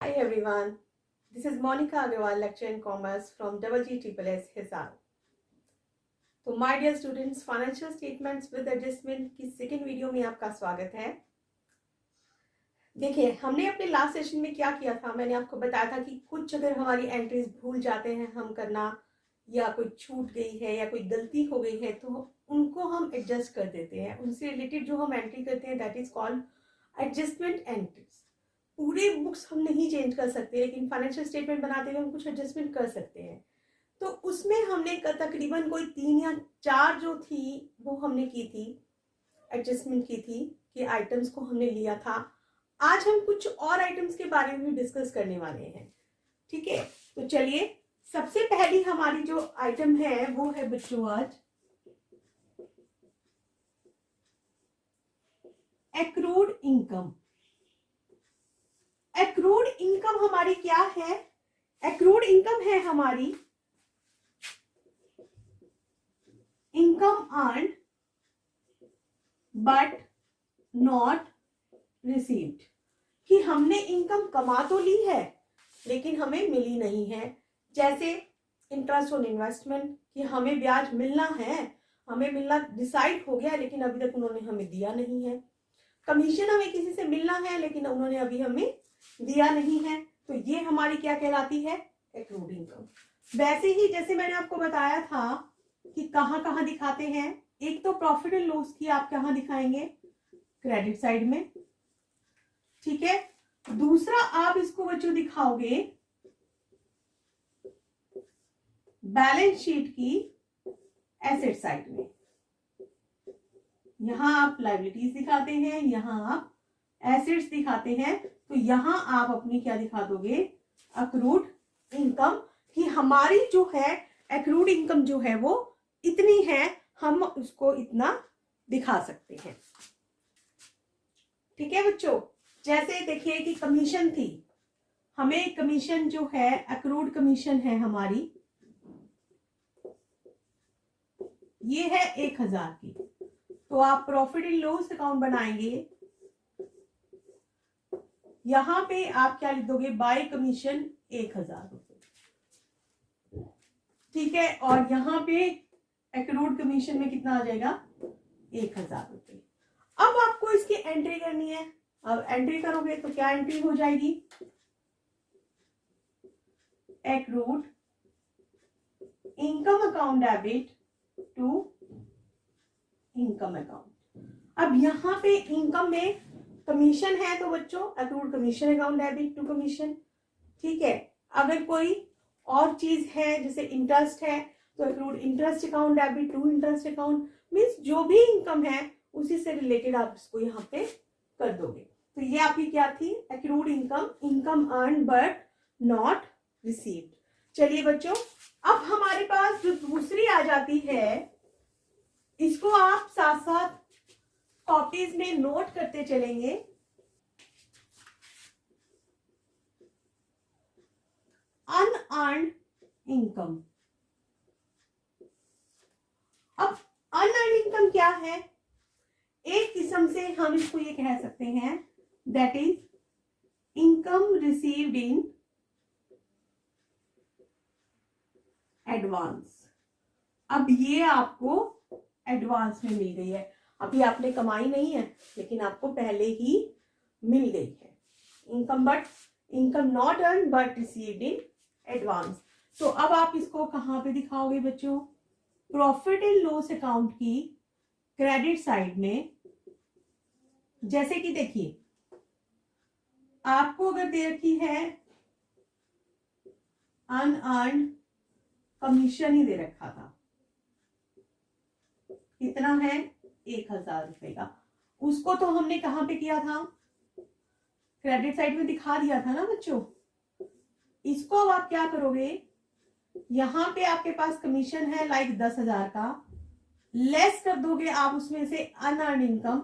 Hi everyone, this is Monica Agarwal, lecturer in commerce from GGSSS Hisar. तो my dear students, financial statements with adjustment की second video में आपका स्वागत है। देखिए, हमने अपने लास्ट सेशन में क्या किया था। मैंने आपको बताया था कि कुछ अगर हमारी एंट्रीज भूल जाते हैं हम करना, या कोई छूट गई है या कोई गलती हो गई है, तो उनको हम एडजस्ट कर देते हैं। उनसे रिलेटेड जो हम एंट्री करते हैं that is called adjustment entries. पूरे बुक्स हम नहीं चेंज कर सकते, लेकिन फाइनेंशियल स्टेटमेंट बनाते हुए हम कुछ एडजस्टमेंट कर सकते हैं। तो उसमें हमने तकरीबन कोई 3 या 4 जो थी वो हमने की थी, एडजस्टमेंट की थी कि आइटम्स को हमने लिया था। आज हम कुछ और आइटम्स के बारे में डिस्कस करने वाले हैं, ठीक है। तो चलिए, सबसे पहली हमारी जो आइटम है वो है बच्चों आज एक्रूड इनकम। एक्रूड इनकम हमारी क्या है? एक्रूड इनकम है हमारी income earned but not received, कि हमने इनकम कमा तो ली है लेकिन हमें मिली नहीं है। जैसे इंटरेस्ट ऑन इन्वेस्टमेंट, कि हमें ब्याज मिलना है, हमें मिलना डिसाइड हो गया लेकिन अभी तक उन्होंने हमें दिया नहीं है। कमीशन हमें किसी से मिलना है लेकिन उन्होंने अभी हमें दिया नहीं है, तो ये हमारी क्या कहलाती है? Accrued income. वैसे ही जैसे मैंने आपको बताया था कि कहां कहां दिखाते हैं, एक तो प्रॉफिट एंड लॉस की आप कहां दिखाएंगे? क्रेडिट साइड में, ठीक है। दूसरा आप इसको बच्चों दिखाओगे बैलेंस शीट की एसेट साइड में। यहां आप लायबिलिटीज दिखाते हैं, यहां आप एसेट्स दिखाते हैं, तो यहां आप अपनी क्या दिखा दोगे? एक्रूड इनकम, कि हमारी जो है एक्रूड इनकम जो है वो इतनी है, हम उसको इतना दिखा सकते हैं, ठीक है बच्चों। जैसे देखिए कि कमीशन थी, हमें कमीशन जो है एक्रूड कमीशन है हमारी, ये है 1000 की। तो आप प्रॉफिट एंड लॉस अकाउंट बनाएंगे, यहां पे आप क्या लिख दोगे? बाय कमीशन 1000 रुपए, ठीक है। और यहां पे एक्रूड कमीशन में कितना आ जाएगा? 1000 रुपए। अब आपको इसकी एंट्री करनी है। अब एंट्री करोगे तो क्या एंट्री हो जाएगी? Accrued income account debit to income account. अब यहां पे इनकम में कमीशन है तो बच्चों accrued commission account debit to commission, ठीक है। अगर कोई और चीज है जैसे इंटरेस्ट है तो accrued interest account debit to interest account. Means जो भी इनकम है उसी से रिलेटेड आप इसको यहाँ पे कर दोगे। तो ये आपकी क्या थी? Accrued income, income earn but not received. चलिए बच्चों, अब हमारे पास जो दूसरी आ जाती है, इसको आप साथ साथ कॉपीज में नोट करते चलेंगे। Unearned income. अब अनअर्न्ड इनकम क्या है? एक किस्म से हम इसको ये कह सकते हैं that is income received in advance. अब ये आपको एडवांस में मिल गई है, अभी आपने कमाई नहीं है लेकिन आपको पहले ही मिल गई है। Income not earn but received in advance. तो अब आप इसको कहां पे दिखाओगे बच्चों? प्रॉफिट एंड लॉस अकाउंट की क्रेडिट साइड में। जैसे कि देखिए, आपको अगर दे रखी है अनअर्न्ड कमीशन ही दे रखा था, कितना है? 1000 रुपए का। उसको तो हमने कहां पे किया था? क्रेडिट साइड में दिखा दिया था ना बच्चों। इसको अब आप क्या करोगे? यहां पे आपके पास कमीशन है लाइक 10,000 का, लेस कर दोगे आप उसमें से अनअर्न्ड इनकम,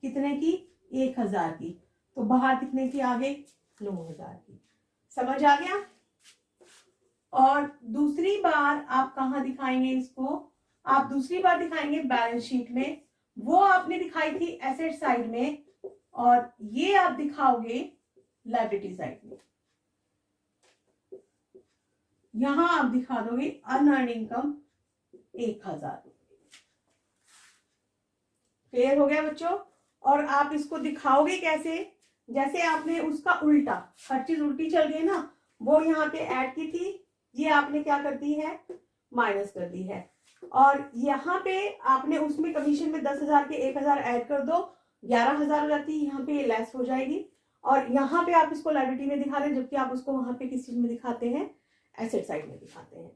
कितने की? 1000 की। तो बाहर कितने की आ गई? 9000 की। समझ आ गया? और दूसरी बार आप कहां दिखाएंगे इसको? आप दूसरी बार दिखाएंगे बैलेंस शीट में। वो आपने दिखाई थी एसेट साइड में, और ये आप दिखाओगे लायबिलिटी साइड में। यहां आप दिखा दोगे अनअर्न इनकम 1000। क्लियर हो गया बच्चों? और आप इसको दिखाओगे कैसे? जैसे आपने उसका उल्टा, हर चीज उल्टी चल गई ना, वो यहाँ पे ऐड की थी, ये आपने क्या कर दी है, माइनस कर दी है। और यहाँ पे आपने उसमें कमीशन में 10,000 के 1,000 ऐड कर दो, 11,000 हो जाती है, यहाँ पे ये लेस हो जाएगी। और यहाँ पे आप इसको लायबिलिटी में दिखा रहे हैं, जबकि आप उसको वहां पे किस चीज में दिखाते हैं, एसेट साइड में दिखाते हैं।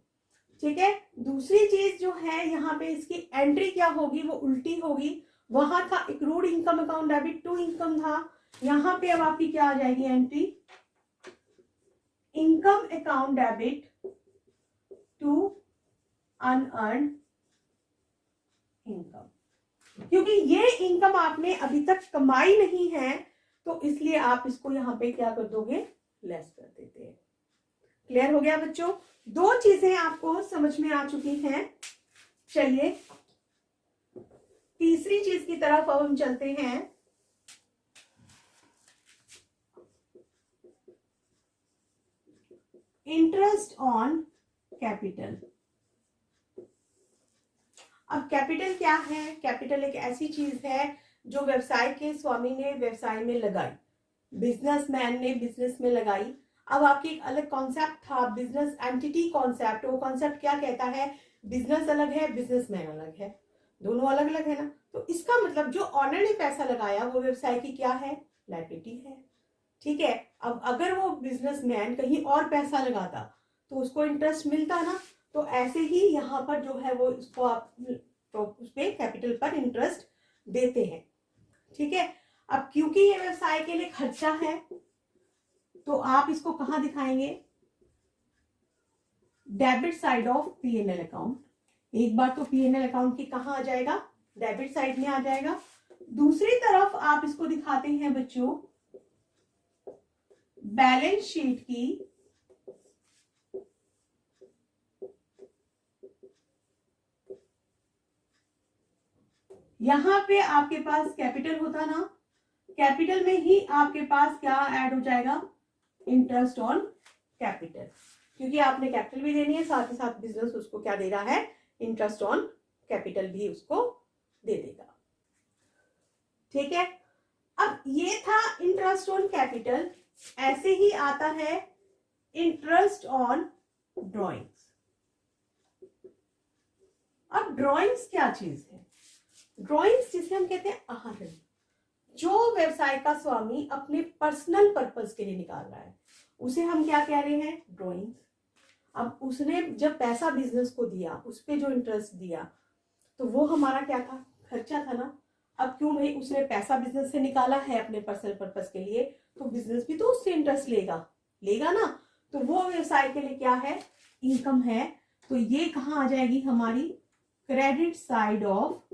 ठीक है। दूसरी चीज जो है यहाँ पे इसकी एंट्री क्या होगी, वो उल्टी होगी। वहां था accrued income account debit to income था, यहाँ पे अब आपकी क्या आ जाएगी entry, income account debit to unearned income. क्योंकि ये इनकम आपने अभी तक कमाई नहीं है, तो इसलिए आप इसको यहाँ पे क्या कर दोगे, लेस कर देते हैं। क्लियर हो गया बच्चों? दो चीजें आपको समझ में आ चुकी हैं। चलिए तीसरी चीज की तरफ अब हम चलते हैं। Interest on capital. अब कैपिटल क्या है? कैपिटल एक ऐसी चीज है जो व्यवसाय के स्वामी ने व्यवसाय में लगाई, बिजनेसमैन ने बिजनेस में लगाई। अब आपकी एक अलग कॉन्सेप्ट था, बिजनेस एंटिटी कॉन्सेप्ट। वो कॉन्सेप्ट क्या कहता है, बिजनेस अलग है, बिजनेसमैन अलग है, दोनों अलग अलग है ना। तो इसका मतलब जो ऑनर ने पैसा लगाया वो व्यवसाय की क्या है, लायबिलिटी है। ठीक है। अब अगर वो बिजनेसमैन कहीं और पैसा लगाता तो उसको इंटरेस्ट मिलता ना, तो ऐसे ही यहाँ पर जो है वो इसको आप तो उस पे कैपिटल पर इंटरेस्ट देते हैं। ठीक है। अब क्योंकि ये व्यवसाय के लिए खर्चा है, तो आप इसको कहां दिखाएंगे, debit side of PNL account. एक बार तो पीएनएल अकाउंट की कहां आ जाएगा, डेबिट साइड में आ जाएगा। दूसरी तरफ आप इसको दिखाते हैं बच्चों बैलेंस शीट की यहां पे आपके पास कैपिटल होता ना, कैपिटल में ही आपके पास क्या ऐड हो जाएगा, इंटरेस्ट ऑन कैपिटल। क्योंकि आपने कैपिटल भी देनी है, साथ ही साथ बिजनेस उसको क्या दे रहा है, इंटरेस्ट ऑन कैपिटल भी उसको दे देगा। ठीक है। अब ये था इंटरेस्ट ऑन कैपिटल। ऐसे ही आता है इंटरेस्ट ऑन ड्रॉइंग्स। अब ड्रॉइंग्स क्या चीज है, ड्रॉइंग्स जिसे हम कहते हैं आहरण, जो व्यवसाय का स्वामी अपने पर्सनल पर्पस के लिए निकाल रहा है, उसे हम क्या कह रहे हैं, ड्रॉइंग्स। अब उसने जब पैसा बिजनेस को दिया, उस पर जो इंटरेस्ट दिया, तो वो हमारा क्या था, खर्चा था ना। अब क्यों भाई, उसने पैसा बिजनेस से निकाला है अपने पर्सनल पर्पस के लिए, तो बिजनेस भी तो उससे इंटरेस्ट लेगा लेगा ना। तो वो व्यवसाय के लिए क्या है, इनकम है। तो ये कहाँ आ जाएगी हमारी, credit side of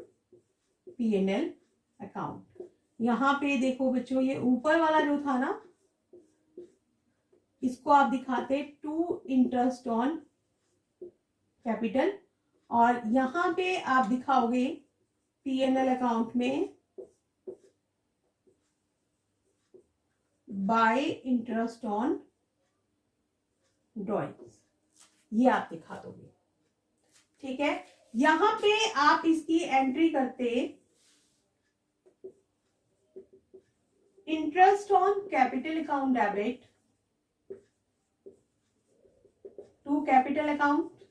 PNL account. यहां पे देखो बच्चों, ये ऊपर वाला जो था ना, इसको आप दिखाते टू इंटरेस्ट ऑन कैपिटल, और यहां पे आप दिखाओगे पीएनएल अकाउंट में बाय इंटरेस्ट ऑन ड्रॉइंग्स, ये आप दिखा दोगे। ठीक है। यहां पे आप इसकी एंट्री करते interest on capital account debit to capital account,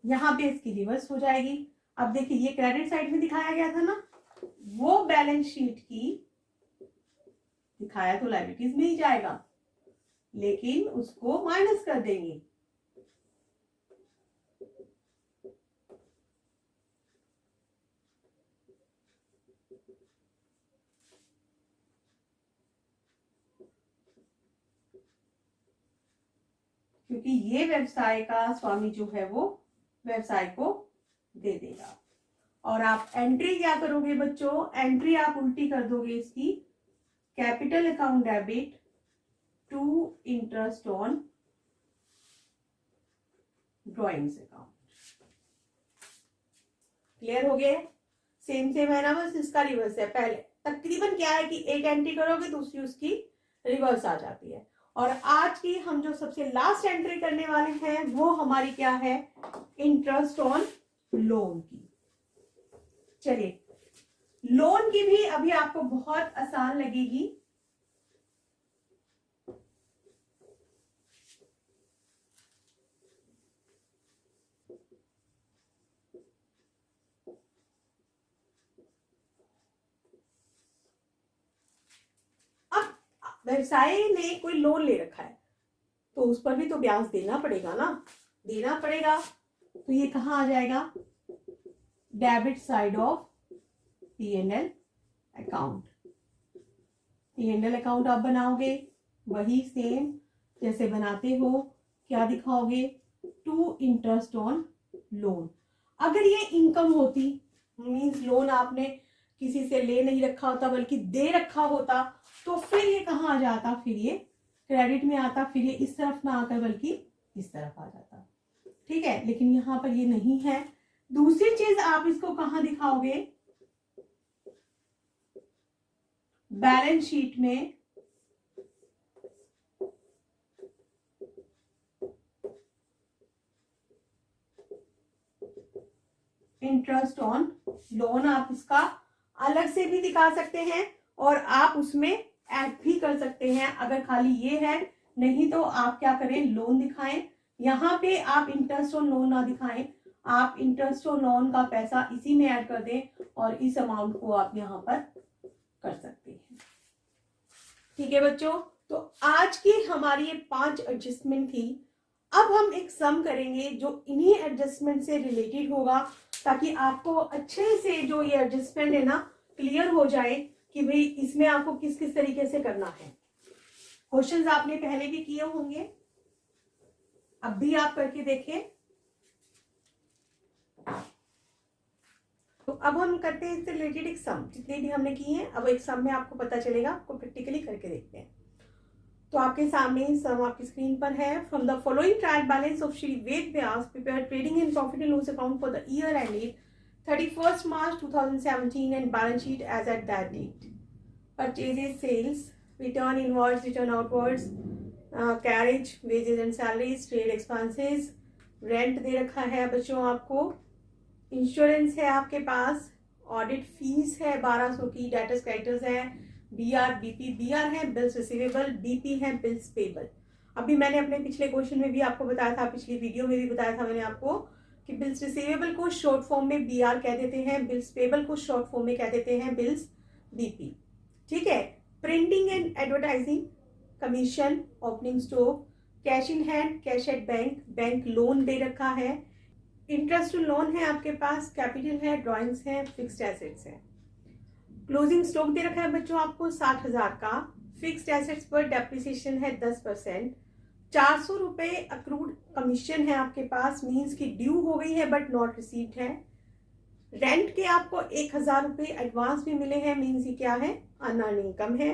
यहां पे इसकी रिवर्स हो जाएगी। अब देखिए ये क्रेडिट साइड में दिखाया गया था ना, वो बैलेंस शीट की दिखाया तो लायबिलिटीज में ही जाएगा, लेकिन उसको माइनस कर देंगे। क्योंकि ये व्यवसाय का स्वामी जो है वो व्यवसाय को दे देगा। और आप एंट्री क्या करोगे बच्चों, एंट्री आप उल्टी कर दोगे इसकी, capital account debit to interest on drawings account. Clear हो गया? सेम सेम है ना, बस इसका रिवर्स है। पहले तकरीबन क्या है कि एक एंट्री करोगे, दूसरी उसकी रिवर्स आ जाती है। और आज की हम जो सबसे लास्ट एंट्री करने वाले हैं वो हमारी क्या है, इंटरेस्ट ऑन लोन की। चलिए, लोन की भी अभी आपको बहुत आसान लगेगी। अब व्यवसाय ने कोई लोन ले रखा है तो उस पर भी तो ब्याज देना पड़ेगा ना, देना पड़ेगा। तो ये कहाँ आ जाएगा, debit side of P&L account. P&L account आप बनाओगे वही सेम जैसे बनाते हो, क्या दिखाओगे, टू इंटरेस्ट ऑन लोन। अगर ये इनकम होती, मींस लोन आपने किसी से ले नहीं रखा होता बल्कि दे रखा होता, तो फिर ये कहाँ आ जाता, फिर ये क्रेडिट में आता, फिर ये इस तरफ ना आकर बल्कि इस तरफ आ जाता। ठीक है, लेकिन यहाँ पर ये नहीं है। दूसरी चीज, आप इसको कहाँ दिखाओगे, बैलेंस शीट में इंटरेस्ट ऑन लोन। आप इसका अलग से भी दिखा सकते हैं और आप उसमें ऐड भी कर सकते हैं अगर खाली ये है। नहीं तो आप क्या करें, लोन दिखाएं, यहाँ पे आप इंटरेस्ट ऑन लोन ना दिखाएं, आप इंटरेस्ट ऑन लोन का पैसा इसी में ऐड कर दें और इस अमाउंट को आप यहाँ पर कर सकते हैं। ठीक है बच्चों, तो आज की हमारी ये 5 एडजस्टमेंट थी। अब हम एक सम करेंगे जो इन्हीं एडजस्टमेंट से रिलेटेड होगा, ताकि आपको अच्छे से जो ये एडजस्टमेंट है ना क्लियर हो जाए कि भाई इसमें आपको किस किस तरीके से करना है। क्वेश्चंस आपने पहले भी किए होंगे, अब भी आप करके देखें। तो अब हम करते हैं इससे रिलेटेड एक सम, जितने भी हमने किए हैं अब एक सम में आपको पता चलेगा, आपको प्रैक्टिकली करके देखते हैं। तो आपके सामने सम आपकी स्क्रीन पर है। From the following trial balance of Shri Ved Vyas prepare trading and profit and loss account for the year ended 31st March 2017 and balance sheet as at that date. Purchases, sales, return inwards, return outwards, carriage, wages and salaries, trade expenses, rent दे रखा है बच्चों आपको, insurance है आपके पास, audit fees है 1200 की, debtors creditors है, B R BP, B R है बिल्स रिसीवेबल, बीपी है बिल्स पेबल। अभी मैंने अपने पिछले क्वेश्चन में भी आपको बताया था, पिछली वीडियो में भी बताया था मैंने आपको कि बिल्स रिसीवेबल को शॉर्ट फॉर्म में बीआर कह देते हैं, बिल्स पेबल को शॉर्ट फॉर्म में कह देते हैं बिल्स बीपी। ठीक है, printing and advertising, commission, opening stock, cash in hand, cash at bank, bank loan दे रखा है, इंटरेस्ट लोन है आपके पास, कैपिटल है, ड्राइंग्स है, फिक्स्ड एसेट्स है। क्लोजिंग स्टॉक दे रखा है बच्चों आपको 60,000 का, फिक्स्ड एसेट्स पर डेप्रिसिएशन है 10%, 400 रुपए अक्रूड कमीशन है आपके पास, मीन्स की ड्यू हो गई है बट नॉट रिसीव्ड है। रेंट के आपको 1,000 रुपए एडवांस भी मिले हैं, मीन्स ये क्या है, अनअर्न इनकम है।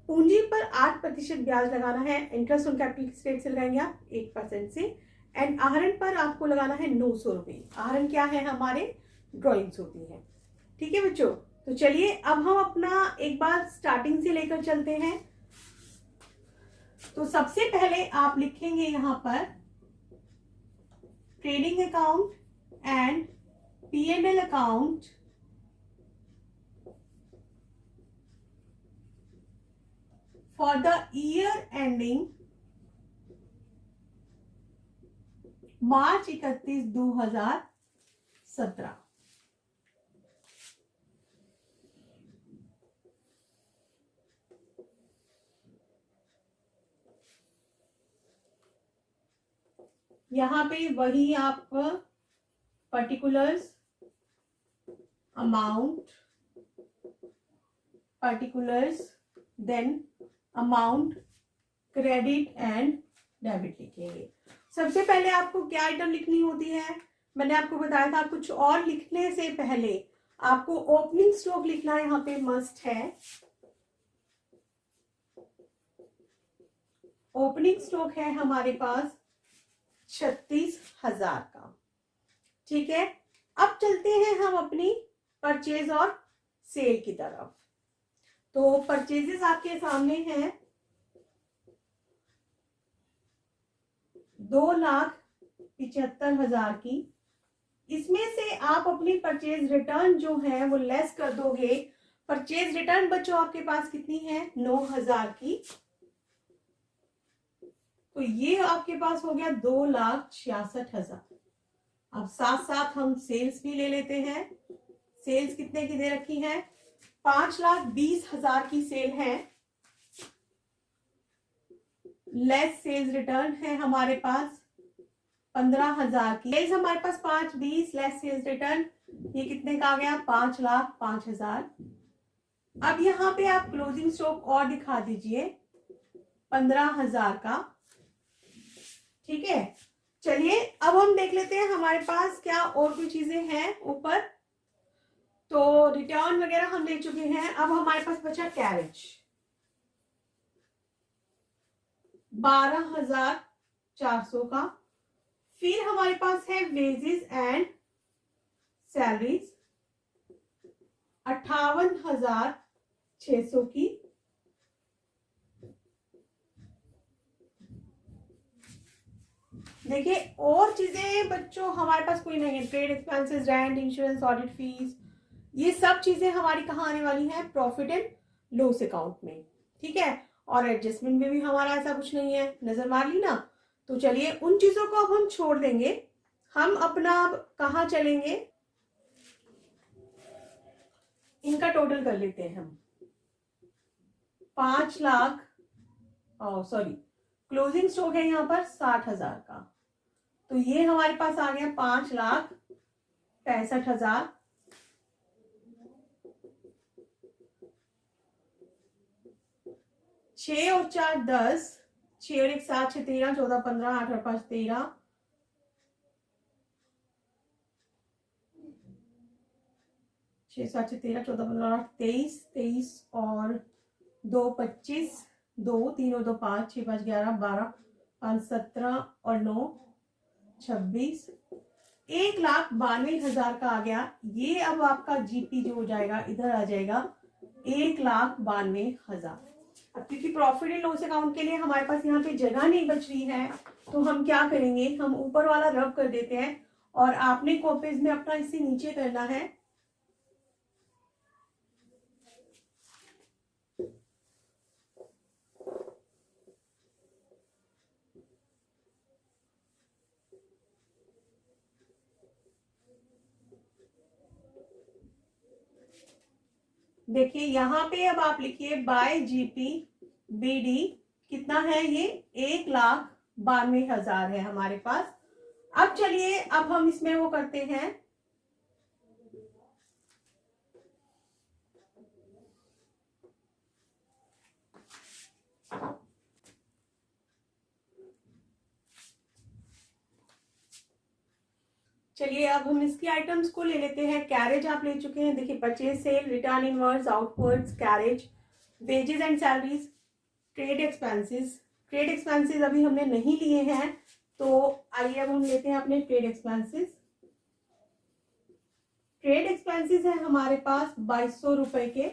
पूंजी पर 8% ब्याज लगाना है, इंटरेस्ट ऑन कैपिटल किस रेट से लगाएंगे आप, 8% से। एंड आहरण पर आपको लगाना है 900 रुपए। आहरण क्या है, हमारे ड्रॉइंग्स होती है। ठीक है बच्चों, तो चलिए अब हम अपना एक बार स्टार्टिंग से लेकर चलते हैं। तो सबसे पहले आप लिखेंगे यहां पर trading account and P&L account for the year ending March 31, 2017। यहाँ पे वही आप particulars, amount, particulars, then amount, credit and debit लिखेंगे। सबसे पहले आपको क्या आइटम लिखनी होती है, मैंने आपको बताया था, कुछ और लिखने से पहले आपको ओपनिंग स्टॉक लिखना यहाँ पे मस्ट है। ओपनिंग स्टॉक है हमारे पास 36,000 का। ठीक है, अब चलते हैं हम अपनी परचेज और सेल की तरफ। तो परचेजेस आपके सामने हैं, 2,75,000 की। इसमें से आप अपनी परचेज रिटर्न जो है वो लेस कर दोगे। परचेज रिटर्न बच्चों आपके पास कितनी है? 9,000 की। तो ये आपके पास हो गया 2,66,000। अब साथ साथ हम सेल्स भी ले लेते हैं। सेल्स कितने की दे रखी है? 5,20,000 की सेल है। लेस सेल्स रिटर्न है हमारे पास 15,000 की। सेल्स हमारे पास 5,20 लेस सेल्स रिटर्न, ये कितने का आ गया? 5,05,000। अब यहाँ पे आप क्लोजिंग स्टॉक और दिखा दीजिए 15,000 का। ठीक है, चलिए अब हम देख लेते हैं हमारे पास क्या और कोई चीजें हैं ऊपर। तो रिटर्न वगैरह हम ले चुके हैं। अब हमारे पास बचा कैरेज 12,400 का। फिर हमारे पास है वेजेस एंड सैलरीज 58,600 की। देखिए और चीजें बच्चों हमारे पास कोई नहीं है। Trade expenses, rent, insurance, audit fees, ये सब चीजें हमारी कहाँ आने वाली हैं? प्रॉफिट एंड लॉस अकाउंट में। ठीक है, और एडजस्टमेंट में भी हमारा ऐसा कुछ नहीं है। नजर मार ली ना? तो चलिए उन चीजों को अब हम छोड़ देंगे। हम अपना अब कहाँ चलेंगे? इनका टोटल कर लेते हैं हम। 5 लाख, सॉरी, क्लोजिंग स्टॉक है यहाँ पर 60,000 का। तो ये हमारे पास आ गया 5,65,000। 6 और 4 10, 6 और 1 7, 6 13, 14 15, 8 और 5 13, 6 7 6 13, 14 15 8 23, 23 और 2 25, 2 3 और 2 5, 6 5 11, 12 5 17 और 9 26, 1,92,000 का आ गया। ये अब आपका जीपी जो हो जाएगा इधर आ जाएगा 1,92,000। अब क्योंकि प्रॉफिट एंड लॉस अकाउंट के लिए हमारे पास यहाँ पे जगह नहीं बच रही है, तो हम क्या करेंगे? हम ऊपर वाला रब कर देते हैं और आपने कॉपीज में अपना इसे नीचे करना है। देखिए यहाँ पे अब आप लिखिए बाय जीपी बीडी कितना है? ये 1,92,000 है हमारे पास। अब चलिए अब हम इसमें वो करते हैं। चलिए अब हम इसकी आइटम्स को ले लेते हैं। कैरेज आप ले चुके हैं। देखिए purchase, sale, return inwards, outwards, carriage, wages and salaries, trade expenses. Trade expenses अभी हमने नहीं लिए हैं, तो आइए अब हम लेते हैं अपने ट्रेड एक्सपेंसेस। ट्रेड एक्सपेंसेस है हमारे पास 2,200 रुपए के।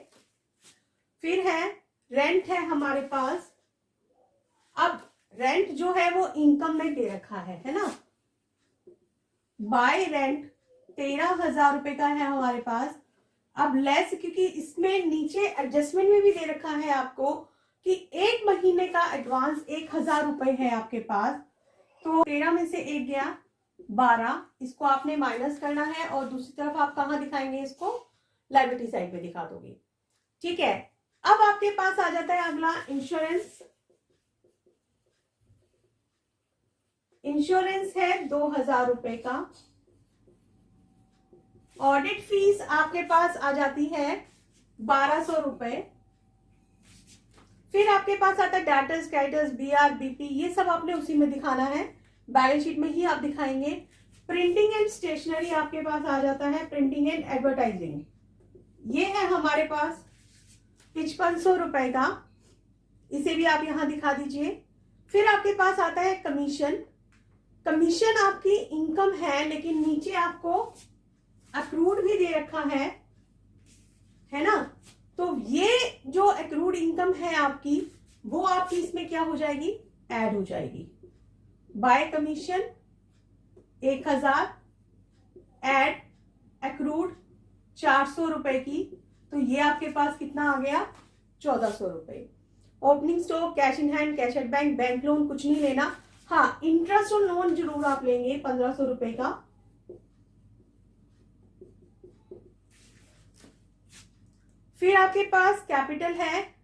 फिर है रेंट है हमारे पास। अब रेंट जो है वो इनकम में दे रखा है ना? बाय रेंट 13,000 रुपए का है हमारे पास। अब लेस, क्योंकि इसमें नीचे एडजस्टमेंट में भी दे रखा है आपको कि 1 महीने का एडवांस 1,000 रुपए है आपके पास। तो 13 में से 1 गया 12, इसको आपने माइनस करना है और दूसरी तरफ आप कहाँ दिखाएंगे? इसको लायबिलिटी साइड पे दिखा दोगे। ठीक है, अब आपके पास आ जाता है अगला इंश्योरेंस। इंश्योरेंस है 2,000 रुपए का। ऑडिट फीस आपके पास आ जाती है 1,200 रुपए। फिर आपके पास आता है डेटर्स, क्रेडिटर्स, बीआर, बीपी, ये सब आपने उसी में दिखाना है, बैलेंस शीट में ही आप दिखाएंगे। प्रिंटिंग एंड स्टेशनरी आपके पास आ जाता है, प्रिंटिंग एंड एडवर्टाइजिंग, ये है हमारे पास 5500 रुपए का, इसे भी आप यहां दिखा दीजिए। फिर आपके पास आता है कमीशन। कमीशन आपकी इनकम है, लेकिन नीचे आपको अक्रूड भी दे रखा है ना? तो ये जो अक्रूड इनकम है आपकी, वो आपकी इसमें क्या हो जाएगी? ऐड हो जाएगी। बाय कमीशन 1000, एड एक्रूड 400 रुपए की, तो ये आपके पास कितना आ गया 1400 रुपए। Opening stock, cash in hand, cash at bank, bank loan कुछ नहीं लेना। हाँ, इंटरेस्ट ऑन लोन जरूर आप लेंगे 1500 रुपए का। फिर आपके पास कैपिटल है,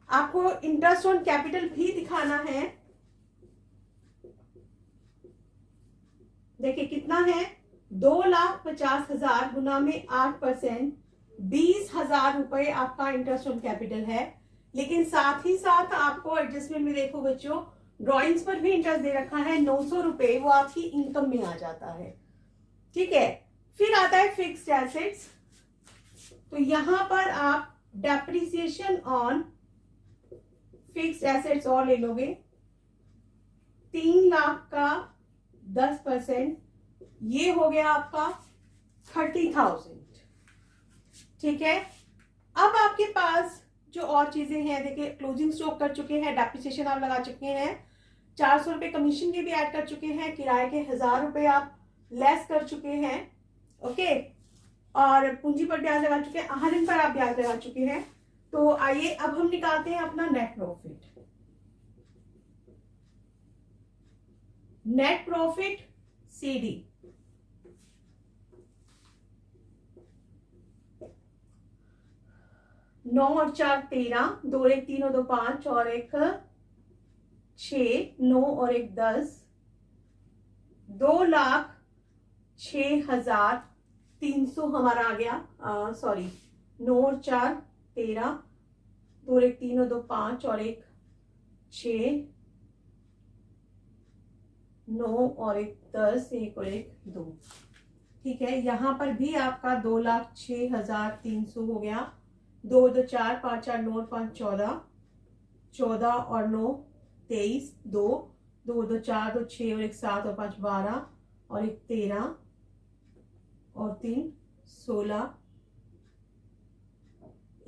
आपको इंटरेस्ट ऑन कैपिटल भी दिखाना है। देखिए कितना है, 2,50,000 गुना में 8%, 20,000 रुपए आपका इंटरेस्ट ऑन कैपिटल है। लेकिन साथ ही साथ आपको एडजस्टमेंट में देखो बच्चों, ड्रॉइंग्स पर भी इंटरेस्ट दे रखा है 900 रुपए, वो आपकी इनकम में आ जाता है। ठीक है, फिर आता है फिक्स्ड एसेट्स, तो यहां पर आप डेप्रिसिएशन ऑन फिक्स्ड एसेट्स और ले लोगे, 3 लाख का 10%, ये हो गया आपका 30,000। ठीक है, अब आपके पास जो और चीजें हैं, देखिए क्लोजिंग स्टॉक कर चुके हैं, डेप्रिसिएशन आप लगा चुके हैं, 400 रुपए कमीशन के भी ऐड कर चुके हैं, किराए के 1000 रुपए आप लेस कर चुके हैं। ओके, और पूंजी पर ब्याज लगा चुके हैं, आहरण पर आप ब्याज लगा चुके हैं। तो आइए अब हम निकालते हैं अपना net profit. Net profit CD, नौ और 4 13, 2 और 1 3 और 2 5 और 1 6, 9 और 1 10, 2,06,300 हमारा आ गया। सॉरी, 9 और 4 13, 2 और 1 3 और 2 5 और 1 6, 9 और 1 10, 1 और 1 2। ठीक है, यहां पर भी आपका 2,06,300 हो गया। 2 2 4 5 4 9 5 14, 14 और 9 23, 2 2 2 4 2 6 और 1 7 और 5 12 और 1 13 और 3 16,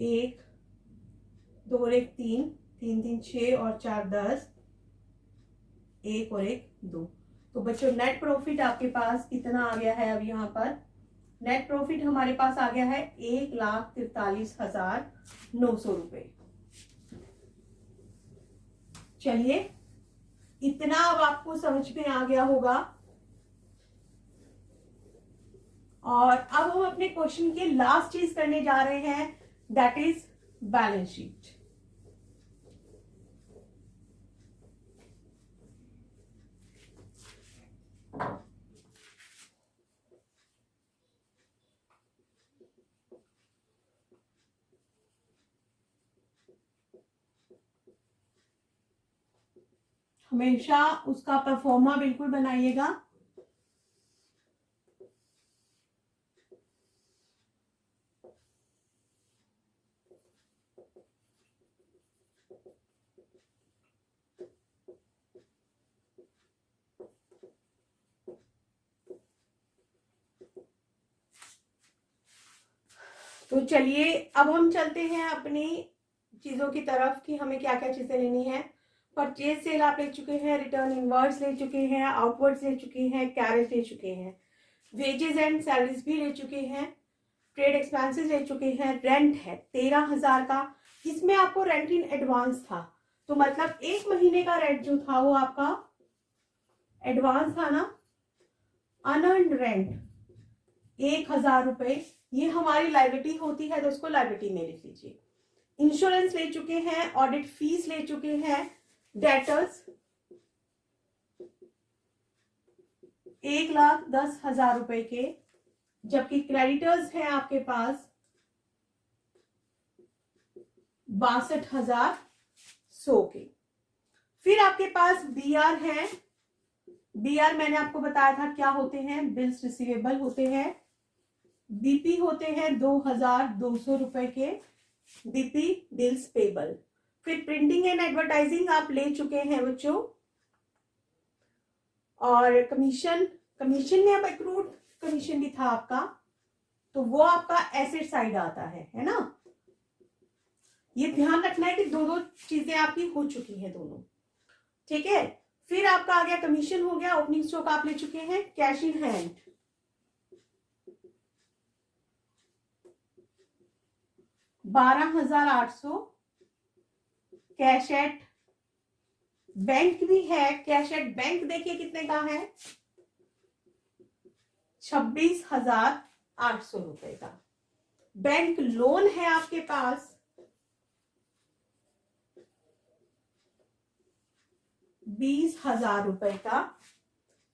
1 2 और 1 3 3 3 6 और 4 10, 1 और 1 2। तो बच्चों नेट प्रॉफिट आपके पास कितना आ गया है, अब यहाँ पर नेट प्रॉफिट हमारे पास आ गया है 1,43,900 रुपए। चलिए, इतना अब आपको समझ में आ गया होगा, और अब हम अपने क्वेश्चन के लास्ट चीज करने जा रहे हैं, दैट इज बैलेंस शीट। हमेशा उसका परफॉर्मा बिल्कुल बनाइएगा। तो चलिए अब हम चलते हैं अपनी चीजों की तरफ कि हमें क्या क्या चीजें लेनी है। परचेज सेल आप ले चुके हैं, रिटर्न इनवर्ड्स ले चुके हैं, आउटवर्ड्स ले चुके हैं, कैरेज ले चुके हैं, वेजेस एंड सैलरीज भी ले चुके हैं, ट्रेड एक्सपेंसेस ले चुके हैं, रेंट है 13,000 का, इसमें आपको रेंट इन एडवांस था, तो मतलब 1 महीने का रेंट जो था वो आपका एडवांस था ना। अनअर्न्ड रेंट 1,000 रुपए, ये हमारी लायबिलिटी होती है, तो उसको लायबिलिटी में लिख लीजिए। इंश्योरेंस ले चुके हैं, ऑडिट फीस ले चुके हैं, डेटर्स 1,10,000 रुपए के, जबकि क्रेडिटर्स हैं आपके पास 62,100 के। फिर आपके पास बीआर है, बीआर मैंने आपको बताया था क्या होते हैं, बिल्स रिसीवेबल होते हैं, बीपी होते हैं 2,200 रुपए के, बीपी बिल्स पेबल। फिर प्रिंटिंग एंड एडवर्टाइजिंग आप ले चुके हैं बच्चों, और कमीशन में अब एक्रूड कमीशन भी था आपका, तो वो आपका एसेट साइड आता है ना। ये ध्यान रखना है कि दो चीजें आपकी हो चुकी हैं दोनों। ठीक है, फिर आपका आ गया कमीशन हो गया, ओपनिंग स्टॉक आप ले चुके हैं, cash in hand 12,800, cash at bank भी है, कैश एट बैंक देखिए कितने का है, 26,800 रुपए का। बैंक लोन है आपके पास 20,000 रुपए का।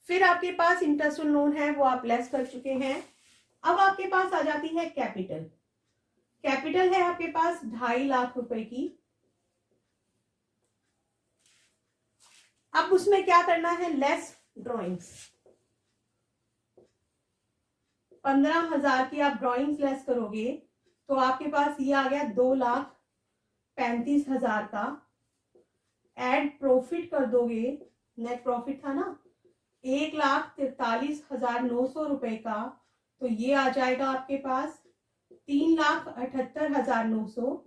फिर आपके पास इंटरेस्ट ऑन लोन है, वो आप लेस कर चुके हैं। अब आपके पास आ जाती है कैपिटल। कैपिटल है आपके पास 2.5 लाख रुपए की। अब उसमें क्या करना है, लेस ड्रॉइंग्स। 15,000 की आप ड्रॉइंग्स लेस करोगे तो आपके पास ये आ गया 2,35,000 का। एड प्रॉफिट कर दोगे, नेट प्रॉफिट था ना 1,43,900 रुपए का, तो ये आ जाएगा आपके पास 3,78,900।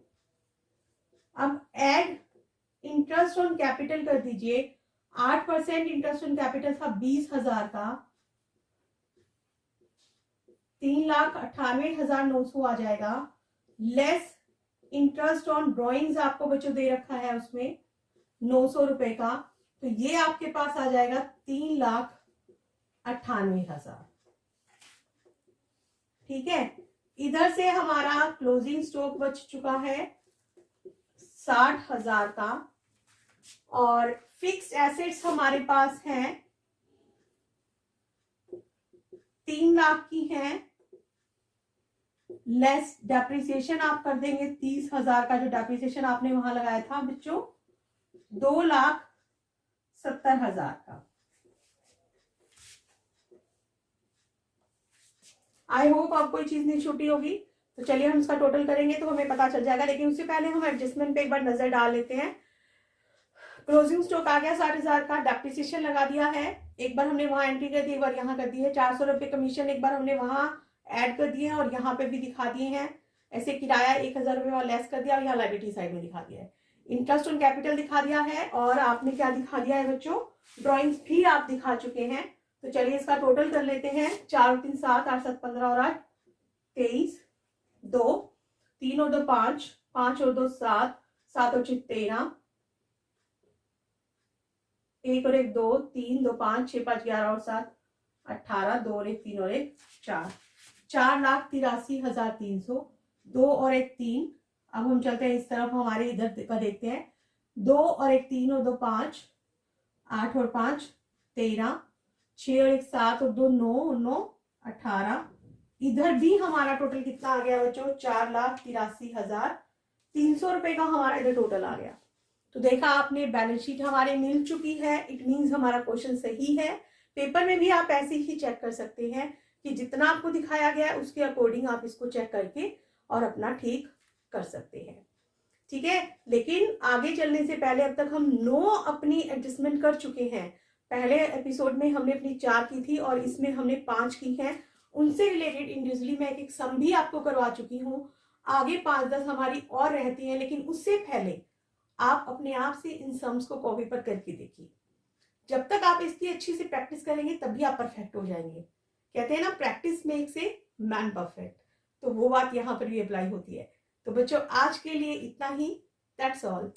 अब एड इंटरेस्ट ऑन कैपिटल कर दीजिए, 8% इंटरेस्ट ऑन कैपिटल था 20,000 का, 3,98,900 आ जाएगा। लेस इंटरेस्ट ऑन ड्रॉइंग्स आपको बच्चों दे रखा है उसमें 900 रुपए का, तो ये आपके पास आ जाएगा 3,98,000। ठीक है, इधर से हमारा क्लोजिंग स्टॉक बच चुका है 60,000 का। और फिक्स्ड एसेट्स हमारे पास हैं 3 लाख की हैं। लेस डेप्रिसिएशन आप कर देंगे 30,000 का, जो डेप्रिसिएशन आपने वहां लगाया था बच्चों 2,70,000 का। आई होप आपको ये चीज नहीं छूटी होगी। तो चलिए हम इसका टोटल करेंगे तो हमें पता चल जाएगा, लेकिन उससे पहले हम एडजस्टमेंट पे एक बार नजर डाल लेते हैं। क्लोजिंग स्टॉक आ गया 60,000 का, डेप्रिसिएशन लगा दिया है, एक बार हमने वहां एंट्री कर दी, एक बार यहाँ कर दी है। 400 रुपए कमीशन एक बार हमने वहां ऐड कर दिए हैं और यहाँ पे भी दिखा दिए हैं। ऐसे किराया 1,000 रुपए वहां लेस कर दिया और यहाँ लाइबिलिटी साइड में दिखा दिया है। इंटरेस्ट ऑन कैपिटल दिखा दिया है और आपने क्या दिखा दिया है बच्चों, ड्रॉइंग्स भी आप दिखा चुके हैं। तो चलिए इसका टोटल कर लेते हैं। 4 और 3 7, 8 7 15 और 8 23, 2 3 और 2 5, 5 और 2 7, 7 और 6 13, 1 और 1 2 3, 2 5 6 5 11 और 7 18, 2 और 1 3 और 1 4, 4,83,300, 2 और 1 3। अब हम चलते हैं इस तरफ, हमारे इधर का देखते हैं। 2 और 1 3 और 2 5, 8 और 5 13, 6 और 1 7 और 2 9 और 9 18। इधर भी हमारा टोटल कितना आ गया बच्चों, 4,83,300 रुपए का हमारा इधर टोटल आ गया। तो देखा आपने, बैलेंस शीट हमारे मिल चुकी है, इट मीन्स हमारा क्वेश्चन सही है। पेपर में भी आप ऐसे ही चेक कर सकते हैं कि जितना आपको दिखाया गया है उसके अकॉर्डिंग आप इसको चेक करके और अपना ठीक कर सकते हैं। ठीक है, लेकिन आगे चलने से पहले अब तक हम 9 अपनी एडजस्टमेंट कर चुके हैं। पहले एपिसोड में हमने अपनी 4 की थी और इसमें हमने 5 की हैं। उनसे रिलेटेड इंडिविजुअली मैं एक सम भी आपको करवा चुकी हूँ। आगे 5-10 हमारी और रहती हैं, लेकिन उससे पहले आप अपने आप से इन सम्स को कॉपी पर करके देखिए। जब तक आप इसकी अच्छी से प्रैक्टिस करेंगे तभी आप परफेक्ट हो जाएंगे। कहते हैं ना, practice makes a man perfect, तो वो बात यहाँ पर भी अप्लाई होती है। तो बच्चों आज के लिए इतना ही, दैट्स ऑल।